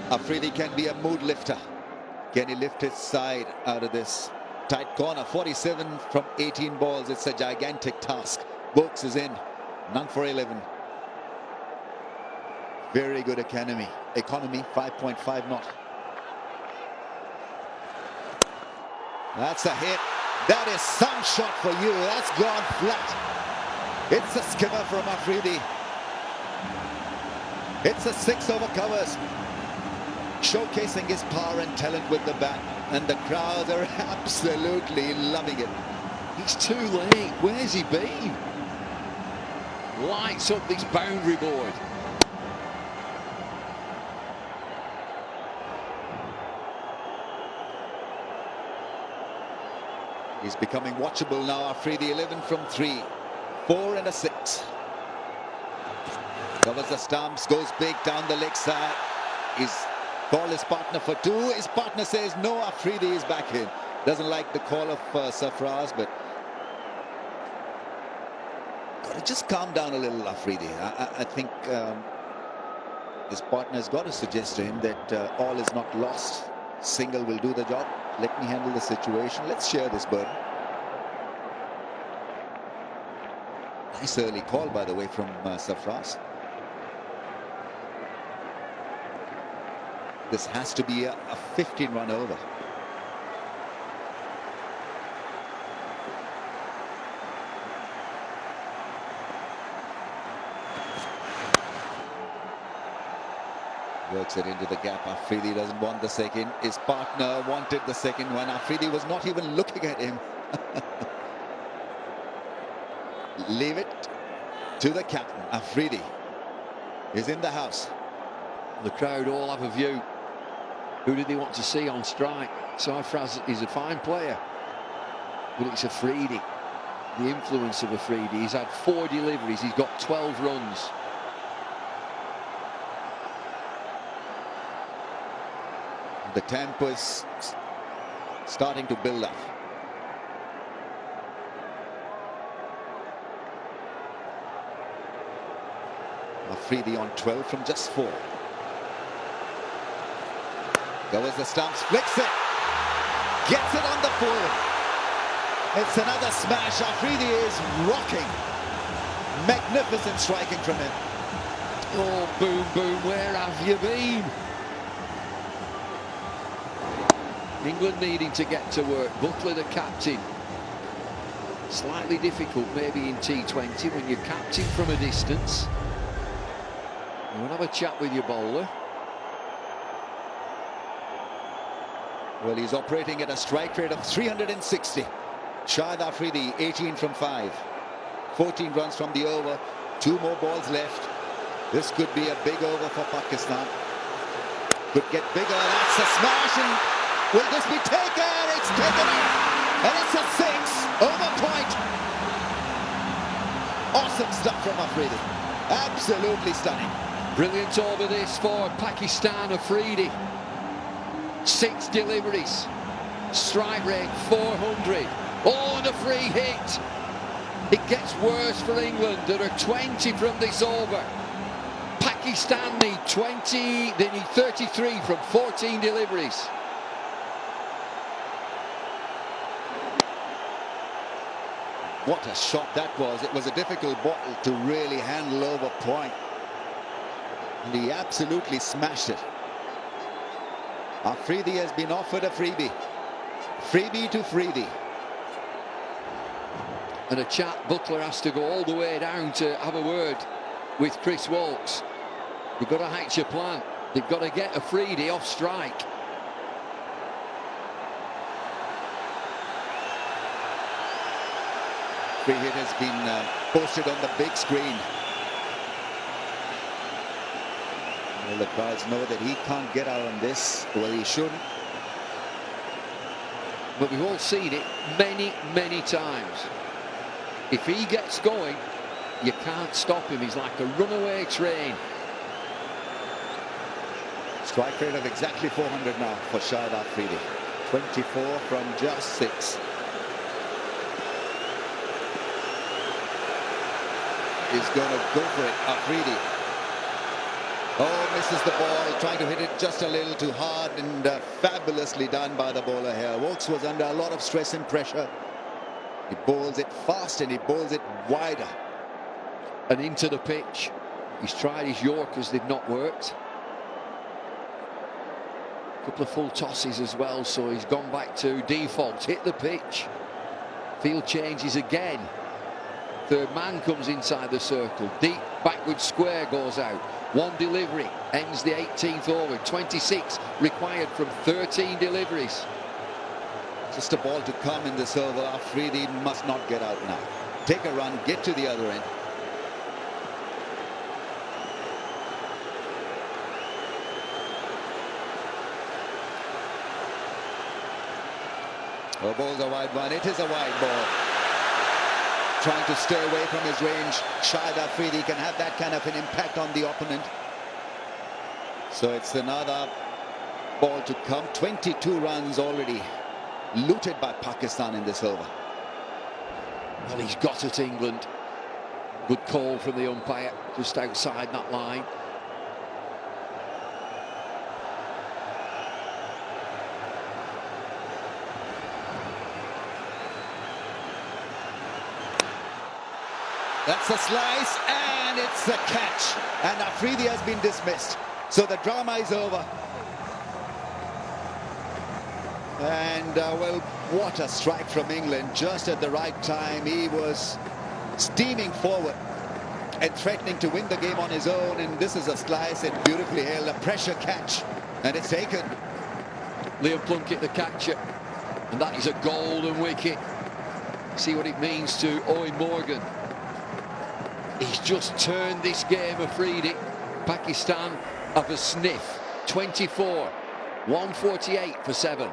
Afridi can be a mood lifter. Can he lift his side out of this tight corner? 47 from 18 balls. It's a gigantic task. Boaks is in. None for 11. Very good economy. 5.5 knot. That's a hit. That is some shot for you. That's gone flat. It's a skimmer from Afridi. It's a 6 over covers. Showcasing his power and talent with the bat. And the crowd are absolutely loving it. He's too late. Where's he been? Lights up this boundary board. He's becoming watchable now. Afridi 11 from 3. 4 and a 6. Covers the stumps, goes big down the leg side. He's called his partner for 2. His partner says no, Afridi is back in. Doesn't like the call of Sarfraz, but gotta just calm down a little, Afridi. I think his partner's got to suggest to him that all is not lost. Single will do the job. Let me handle the situation. Let's share this burden. Nice early call, by the way, from Sarfraz. This has to be a 15-run over. Works it into the gap. Afridi doesn't want the second. His partner wanted the second one. Afridi was not even looking at him. Leave it to the captain. Afridi is in the house. The crowd all have a view. Who do they want to see on strike? Sarfraz is a fine player, but it's Afridi. The influence of Afridi. He's had 4 deliveries. He's got 12 runs. The tempo is starting to build up. Afridi on 12 from just 4. Covers the stumps, flicks it, gets it on the full. It's another smash. Afridi is rocking. Magnificent striking from him. Oh, boom, boom, where have you been? England needing to get to work. Buttler, the captain. Slightly difficult maybe in T20 when you're captain from a distance. You want to have a chat with your bowler. Well, he's operating at a strike rate of 360. Shahid Afridi, 18 from 5. 14 runs from the over. 2 more balls left. This could be a big over for Pakistan. Could get bigger. That's a smash. And will this be taken? It's taken out. And it's a 6 over point. Awesome stuff from Afridi. Absolutely stunning. Brilliant over this for Pakistan. Afridi. 6 deliveries. Strike rate 400. Oh, and a free hit. It gets worse for England. There are 20 from this over. Pakistan need 20. They need 33 from 14 deliveries. What a shot that was. It was a difficult ball to really handle over point. And he absolutely smashed it. Afridi has been offered a freebie. Freebie to Afridi. And a chat. Buttler has to go all the way down to have a word with Chris Waltz. They've got to hatch a plan. They've got to get Afridi off strike. Free hit has been posted on the big screen. Well, the crowds know that he can't get out on this. Well, he shouldn't. But we've all seen it many, many times. If he gets going, you can't stop him. He's like a runaway train. Strike rate of exactly 400 now for Shahid Afridi. 24 from just 6. He's going to go for it, Afridi. Oh, misses the ball, trying to hit it just a little too hard, and fabulously done by the bowler here. Oakes was under a lot of stress and pressure. He bowls it fast and he bowls it wider. And into the pitch. He's tried his Yorkers, they've not worked. A couple of full tosses as well, so he's gone back to default. Hit the pitch. Field changes again. Third man comes inside the circle. Deep backward square goes out. One delivery ends the 18th over. 26 required from 13 deliveries. Just a ball to come in this over. Afridi must not get out now. Take a run, get to the other end. Oh, ball's a wide one. It is a wide ball. Trying to stay away from his range. Shahid Afridi can have that kind of an impact on the opponent. So it's another ball to come. 22 runs already looted by Pakistan in this over. Well, he's got at England. Good call from the umpire, just outside that line. That's a slice, and it's a catch. And Afridi has been dismissed. So the drama is over. And, well, what a strike from England. Just at the right time. He was steaming forward and threatening to win the game on his own. And this is a slice and beautifully held. A pressure catch. And it's taken. Liam Plunkett, the catcher. And that is a golden wicket. See what it means to Owen Morgan. He's just turned this game, Afridi. Pakistan have a sniff. 24, 148 for 7.